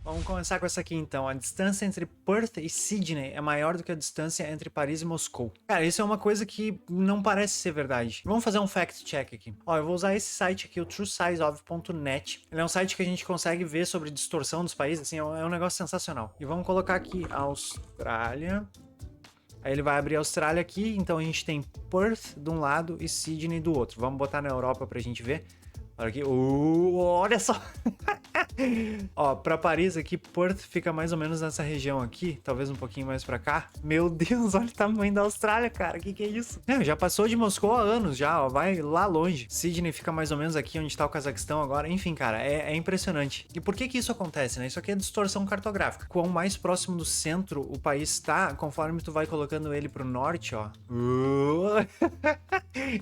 Vamos começar com essa aqui então. A distância entre Perth e Sydney é maior do que a distância entre Paris e Moscou. Cara, isso é uma coisa que não parece ser verdade. Vamos fazer um fact check aqui. Ó, eu vou usar esse site aqui, o truesizeof.net. Ele é um site que a gente consegue ver sobre distorção dos países, assim, é um negócio sensacional. E vamos colocar aqui Austrália. Aí ele vai abrir a Austrália aqui, então a gente tem Perth de um lado e Sydney do outro. Vamos botar na Europa pra gente ver. Olha aqui, olha só! Ó, pra Paris aqui, Perth fica mais ou menos nessa região aqui, talvez um pouquinho mais pra cá. Meu Deus, olha o tamanho da Austrália, cara, que é isso? Já passou de Moscou há anos já, ó, vai lá longe. Sydney fica mais ou menos aqui onde tá o Cazaquistão agora, enfim, cara, é impressionante. E por que isso acontece, né? Isso aqui é distorção cartográfica. Quanto mais próximo do centro o país tá, conforme tu vai colocando ele pro norte, ó,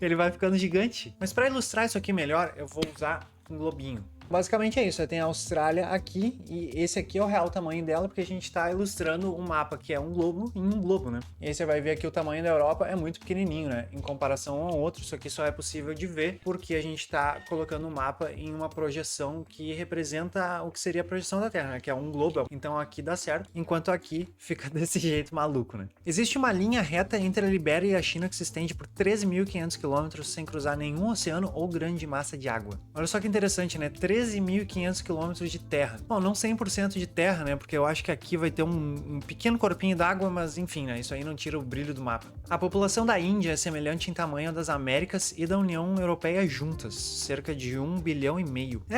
ele vai ficando gigante. Mas pra ilustrar isso aqui melhor, eu vou usar um globinho. Basicamente é isso, tem a Austrália aqui e esse aqui é o real tamanho dela porque a gente está ilustrando um mapa que é um globo em um globo, né? E aí você vai ver aqui o tamanho da Europa é muito pequenininho, né? Em comparação ao outro, isso aqui só é possível de ver porque a gente está colocando o mapa em uma projeção que representa o que seria a projeção da Terra, né? Que é um globo, então aqui dá certo, enquanto aqui fica desse jeito maluco, né? Existe uma linha reta entre a Libéria e a China que se estende por 13.500 km sem cruzar nenhum oceano ou grande massa de água. Olha só que interessante, né? 13.500 km de terra. Bom, não 100% de terra, né? Porque eu acho que aqui vai ter um pequeno corpinho d'água, mas enfim, né? Isso aí não tira o brilho do mapa. A população da Índia é semelhante em tamanho das Américas e da União Europeia juntas, cerca de 1,5 bilhão.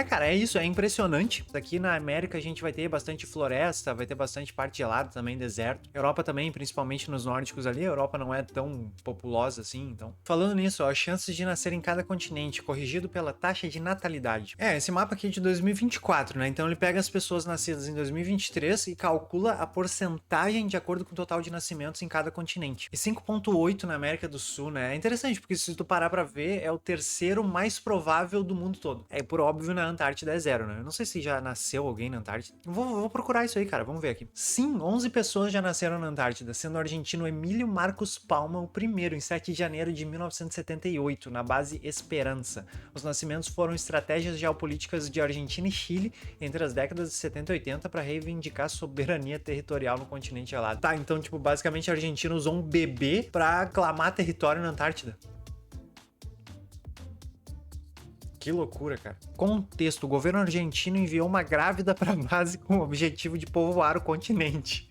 Cara, é isso, é impressionante. Aqui na América a gente vai ter bastante floresta, vai ter bastante parte gelada também, deserto. Europa também, principalmente nos nórdicos ali, a Europa não é tão populosa assim, então. Falando nisso, ó, as chances de nascer em cada continente, corrigido pela taxa de natalidade. Esse mapa aqui é de 2024, né? Então ele pega as pessoas nascidas em 2023 e calcula a porcentagem de acordo com o total de nascimentos em cada continente. E 5,8 na América do Sul, né? É interessante, porque se tu parar pra ver, é o terceiro mais provável do mundo todo. Por óbvio, na Antártida é zero, né? Eu não sei se já nasceu alguém na Antártida. Vou procurar isso aí, cara. Vamos ver aqui. Sim, 11 pessoas já nasceram na Antártida, sendo o argentino Emílio Marcos Palma o primeiro, em 7 de janeiro de 1978, na base Esperança. Os nascimentos foram estratégias geopolíticas de Argentina e Chile entre as décadas de 70 e 80 para reivindicar soberania territorial no continente gelado. Tá, então, tipo, basicamente a Argentina usou um bebê para clamar território na Antártida. Que loucura, cara. Contexto: o governo argentino enviou uma grávida para a base com o objetivo de povoar o continente.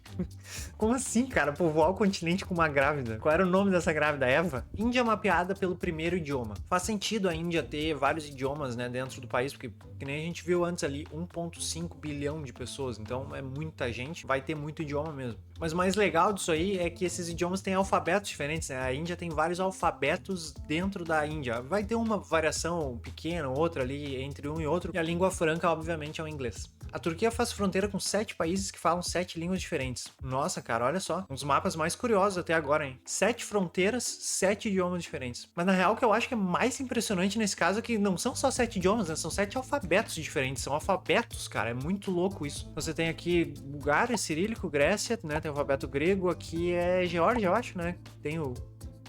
Como assim, cara? Povoar o continente com uma grávida? Qual era o nome dessa grávida? Eva? Índia mapeada pelo primeiro idioma. Faz sentido a Índia ter vários idiomas, né, dentro do país, porque, que nem a gente viu antes ali, 1,5 bilhão de pessoas, então é muita gente, vai ter muito idioma mesmo. Mas o mais legal disso aí é que esses idiomas têm alfabetos diferentes, né? A Índia tem vários alfabetos dentro da Índia. Vai ter uma variação pequena, outra ali entre um e outro, e a língua franca, obviamente, é o inglês. A Turquia faz fronteira com 7 países que falam 7 línguas diferentes. Nossa, cara, olha só. Um dos mapas mais curiosos até agora, hein? 7 fronteiras, 7 idiomas diferentes. Mas na real, o que eu acho que é mais impressionante nesse caso é que não são só 7 idiomas, né? São 7 alfabetos diferentes. São alfabetos, cara. É muito louco isso. Você tem aqui Bulgária, Cirílico, Grécia, né? Tem o alfabeto grego. Aqui é Geórgia, eu acho, né? Tem o...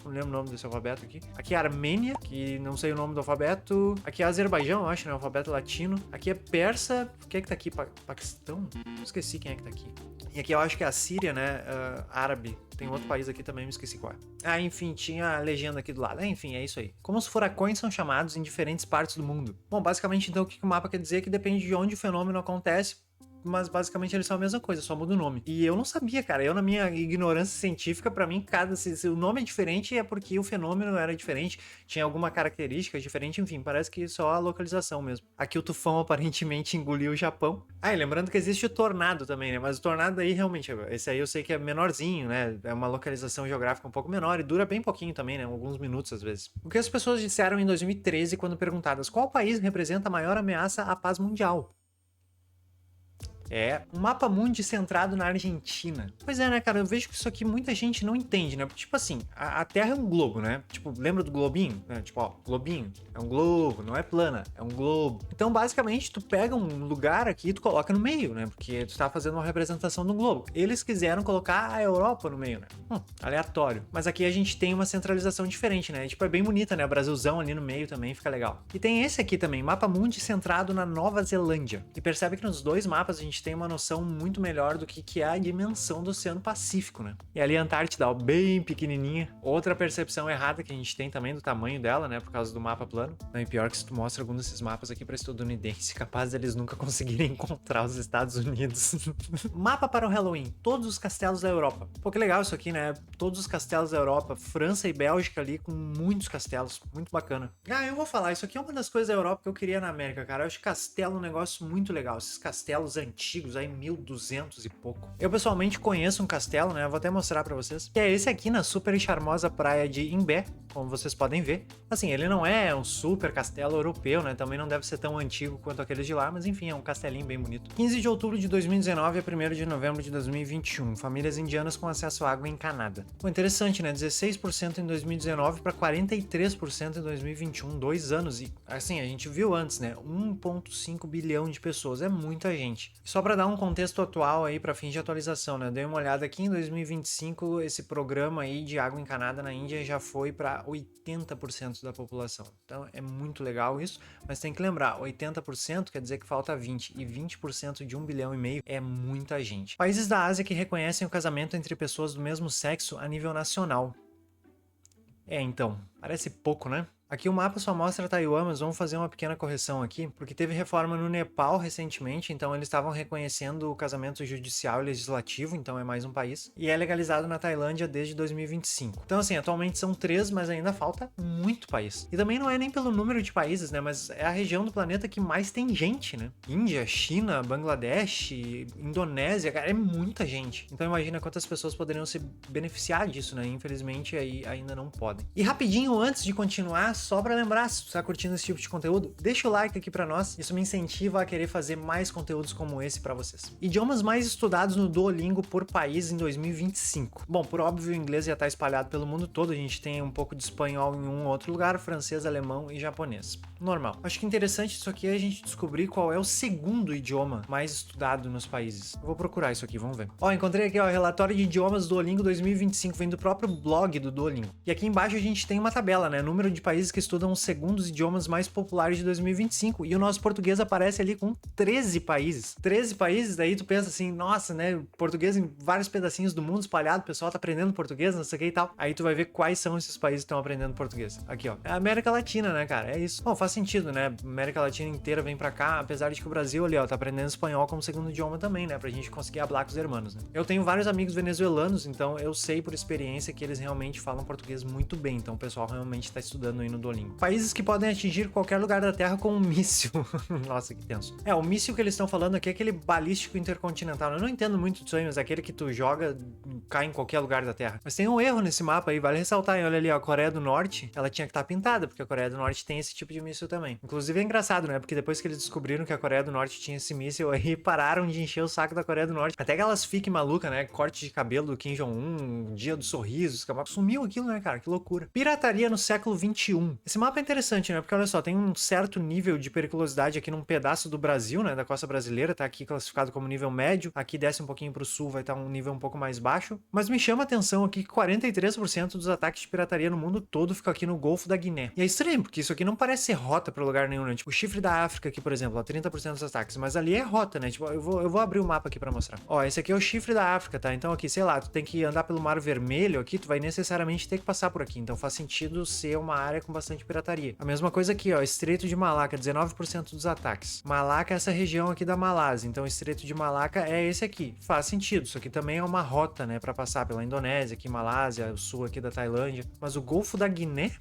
Não lembro o nome desse alfabeto aqui. Aqui é Armênia, que não sei o nome do alfabeto. Aqui é Azerbaijão, eu acho, né? O alfabeto latino. Aqui é Persa. Quem é que tá aqui? Paquistão? Esqueci quem é que tá aqui. E aqui eu acho que é a Síria, né? Árabe. Tem outro país aqui também, me esqueci qual é. Enfim, tinha a legenda aqui do lado. Enfim, é isso aí. Como os furacões são chamados em diferentes partes do mundo? Bom, basicamente, então, o que o mapa quer dizer é que depende de onde o fenômeno acontece, mas basicamente eles são a mesma coisa, só muda o nome. E eu não sabia, cara. Eu, na minha ignorância científica, pra mim, se o nome é diferente é porque o fenômeno era diferente, tinha alguma característica diferente, enfim, parece que só a localização mesmo. Aqui o tufão aparentemente engoliu o Japão. E lembrando que existe o tornado também, né? Mas o tornado aí, realmente, esse aí eu sei que é menorzinho, né? É uma localização geográfica um pouco menor e dura bem pouquinho também, né? Alguns minutos, às vezes. O que as pessoas disseram em 2013 quando perguntadas qual país representa a maior ameaça à paz mundial? Um mapa mundi centrado na Argentina. Pois é, né, cara? Eu vejo que isso aqui muita gente não entende, né? Tipo assim, a Terra é um globo, né? Tipo, lembra do globinho? Tipo, ó, globinho. É um globo, não é plana, é um globo. Então, basicamente, tu pega um lugar aqui e tu coloca no meio, né? Porque tu tá fazendo uma representação do globo. Eles quiseram colocar a Europa no meio, né? Aleatório. Mas aqui a gente tem uma centralização diferente, né? Tipo, é bem bonita, né? O Brasilzão ali no meio também fica legal. E tem esse aqui também, mapa mundi centrado na Nova Zelândia. E percebe que nos dois mapas a gente gente tem uma noção muito melhor do que é a dimensão do Oceano Pacífico, né? E ali a Antártida, ó, bem pequenininha. Outra percepção errada que a gente tem também do tamanho dela, né? Por causa do mapa plano. Não, e pior que se tu mostra algum desses mapas aqui para estadunidense, capaz deles nunca conseguirem encontrar os Estados Unidos. Mapa para o Halloween. Todos os castelos da Europa. Pô, que legal isso aqui, né? Todos os castelos da Europa. França e Bélgica ali com muitos castelos. Muito bacana. Ah, eu vou falar. Isso aqui é uma das coisas da Europa que eu queria na América, cara. Eu acho castelo um negócio muito legal. Esses castelos antigos aí, 1200 e pouco. Eu pessoalmente conheço um castelo, né? Eu vou até mostrar pra vocês. Que é esse aqui na super charmosa praia de Imbé, como vocês podem ver. Assim, ele não é um super castelo europeu, né? Também não deve ser tão antigo quanto aqueles de lá, mas enfim, é um castelinho bem bonito. 15 de outubro de 2019 a 1º de novembro de 2021. Famílias indianas com acesso à água encanada. Pô, interessante, né? 16% em 2019 para 43% em 2021. 2 anos. E assim, a gente viu antes, né? 1,5 bilhão de pessoas. É muita gente. Só para dar um contexto atual aí para fins de atualização, né? Dei uma olhada aqui em 2025, esse programa aí de água encanada na Índia já foi para 80% da população. Então é muito legal isso, mas tem que lembrar, 80% quer dizer que falta 20, e 20% de 1,5 bilhão é muita gente. Países da Ásia que reconhecem o casamento entre pessoas do mesmo sexo a nível nacional. Então, parece pouco, né? Aqui o mapa só mostra Taiwan, mas vamos fazer uma pequena correção aqui, porque teve reforma no Nepal recentemente, então eles estavam reconhecendo o casamento judicial e legislativo, então é mais um país, e é legalizado na Tailândia desde 2025. Então assim, atualmente são 3, mas ainda falta muito país. E também não é nem pelo número de países, né, mas é a região do planeta que mais tem gente, né? Índia, China, Bangladesh, Indonésia, cara, é muita gente. Então imagina quantas pessoas poderiam se beneficiar disso, né? Infelizmente aí ainda não podem. E rapidinho, antes de continuar, só pra lembrar, se tu tá curtindo esse tipo de conteúdo, deixa o like aqui pra nós, isso me incentiva a querer fazer mais conteúdos como esse pra vocês. Idiomas mais estudados no Duolingo por país em 2025. Bom, por óbvio, o inglês já tá espalhado pelo mundo todo, a gente tem um pouco de espanhol em um outro lugar, francês, alemão e japonês. Normal. Acho que interessante isso aqui é a gente descobrir qual é o segundo idioma mais estudado nos países. Eu vou procurar isso aqui, vamos ver. Ó, encontrei aqui, ó, relatório de idiomas Duolingo 2025, vem do próprio blog do Duolingo. E aqui embaixo a gente tem uma tabela, né, número de países que estudam os segundos idiomas mais populares de 2025, e o nosso português aparece ali com 13 países. 13 países, daí tu pensa assim, nossa, né, português em vários pedacinhos do mundo espalhado, o pessoal tá aprendendo português, não sei o que e tal. Aí tu vai ver quais são esses países que estão aprendendo português. Aqui, ó, é a América Latina, né, cara, é isso. Bom, faz sentido, né, América Latina inteira vem pra cá, apesar de que o Brasil ali, ó, tá aprendendo espanhol como segundo idioma também, né, pra gente conseguir hablar com os hermanos, né. Eu tenho vários amigos venezuelanos, então eu sei por experiência que eles realmente falam português muito bem, então o pessoal realmente tá estudando aí no Duolingo. Países que podem atingir qualquer lugar da Terra com um míssil. Nossa, que tenso. É, o míssil que eles estão falando aqui é aquele balístico intercontinental. Eu não entendo muito disso aí, mas é aquele que tu joga, cai em qualquer lugar da Terra. Mas tem um erro nesse mapa aí, vale ressaltar. Olha ali, ó, a Coreia do Norte, ela tinha que estar pintada, porque a Coreia do Norte tem esse tipo de míssil também. Inclusive é engraçado, né? Porque depois que eles descobriram que a Coreia do Norte tinha esse míssil aí, pararam de encher o saco da Coreia do Norte. Até que elas fiquem malucas, né? Corte de cabelo do Kim Jong-un, dia dos sorrisos, sumiu aquilo, né, cara? Que loucura. Pirataria no século 21. Esse mapa é interessante, né? Porque olha só, tem um certo nível de periculosidade aqui num pedaço do Brasil, né? Da costa brasileira, tá aqui classificado como nível médio. Aqui desce um pouquinho pro sul, vai estar um nível um pouco mais baixo. Mas me chama a atenção aqui que 43% dos ataques de pirataria no mundo todo ficam aqui no Golfo da Guiné. E é estranho, porque isso aqui não parece ser rota pra lugar nenhum, né? Tipo, o chifre da África aqui, por exemplo, ó, 30% dos ataques. Mas ali é rota, né? Tipo, eu vou abrir o mapa aqui pra mostrar. Ó, esse aqui é o chifre da África, tá? Então aqui, sei lá, tu tem que andar pelo Mar Vermelho aqui, tu vai necessariamente ter que passar por aqui. Então faz sentido ser uma área com bastante pirataria. A mesma coisa aqui, ó, Estreito de Malaca, 19% dos ataques. Malaca é essa região aqui da Malásia, então o Estreito de Malaca é esse aqui. Faz sentido, isso aqui também é uma rota, né, pra passar pela Indonésia, aqui Malásia, o sul aqui da Tailândia. Mas o Golfo da Guiné?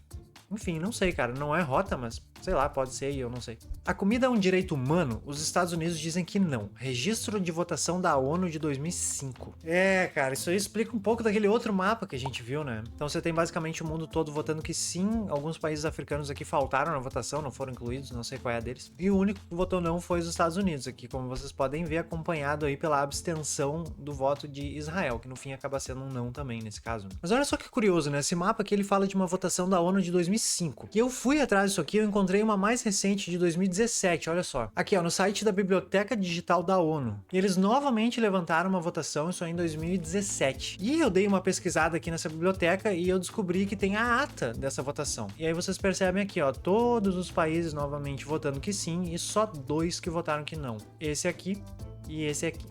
Enfim, não sei, cara, não é rota, mas sei lá, pode ser e eu não sei. A comida é um direito humano? Os Estados Unidos dizem que não. Registro de votação da ONU de 2005. É, cara, isso aí explica um pouco daquele outro mapa que a gente viu, né? Então você tem basicamente o mundo todo votando que sim. Alguns países africanos aqui faltaram na votação, não foram incluídos, não sei qual é a deles. E o único que votou não foi os Estados Unidos, aqui, como vocês podem ver, acompanhado aí pela abstenção do voto de Israel, que no fim acaba sendo um não também nesse caso. Mas olha só que curioso, né? Esse mapa aqui ele fala de uma votação da ONU de 2005. E eu fui atrás disso aqui, eu encontrei uma mais recente de 2017, olha só. Aqui, ó, no site da Biblioteca Digital da ONU. E eles novamente levantaram uma votação, isso aí em 2017. E eu dei uma pesquisada aqui nessa biblioteca e eu descobri que tem a ata dessa votação. E aí vocês percebem aqui, ó, todos os países novamente votando que sim e só 2 que votaram que não. Esse aqui e esse aqui.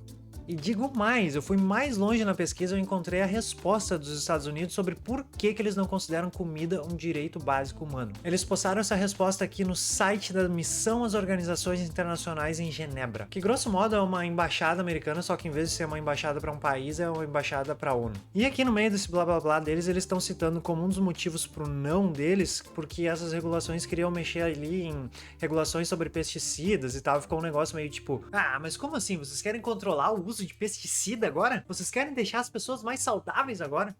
E digo mais, eu fui mais longe na pesquisa, eu encontrei a resposta dos Estados Unidos sobre por que eles não consideram comida um direito básico humano. Eles postaram essa resposta aqui no site da Missão às Organizações Internacionais em Genebra, que grosso modo é uma embaixada americana, só que em vez de ser uma embaixada para um país, é uma embaixada para a ONU. E aqui no meio desse blá blá blá deles, eles estão citando como um dos motivos pro não deles, porque essas regulações queriam mexer ali em regulações sobre pesticidas e tal, ficou um negócio meio tipo, mas como assim? Vocês querem controlar o uso de pesticida agora? Vocês querem deixar as pessoas mais saudáveis agora?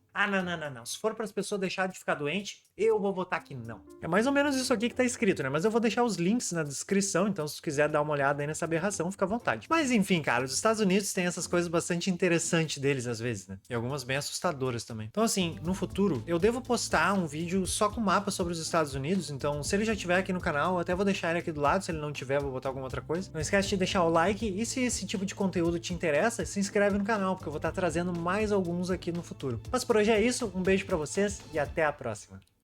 Não. Se for para as pessoas deixarem de ficar doente, eu vou votar que não. É mais ou menos isso aqui que tá escrito, né? Mas eu vou deixar os links na descrição, então se tu quiser dar uma olhada aí nessa aberração, fica à vontade. Mas enfim, cara, os Estados Unidos têm essas coisas bastante interessantes deles às vezes, né? E algumas bem assustadoras também. Então assim, no futuro, eu devo postar um vídeo só com mapa sobre os Estados Unidos, então se ele já tiver aqui no canal, eu até vou deixar ele aqui do lado, se ele não tiver, vou botar alguma outra coisa. Não esquece de deixar o like e se esse tipo de conteúdo te interessa, se inscreve no canal, porque eu vou estar trazendo mais alguns aqui no futuro. Mas por hoje é isso, um beijo pra vocês e até a próxima.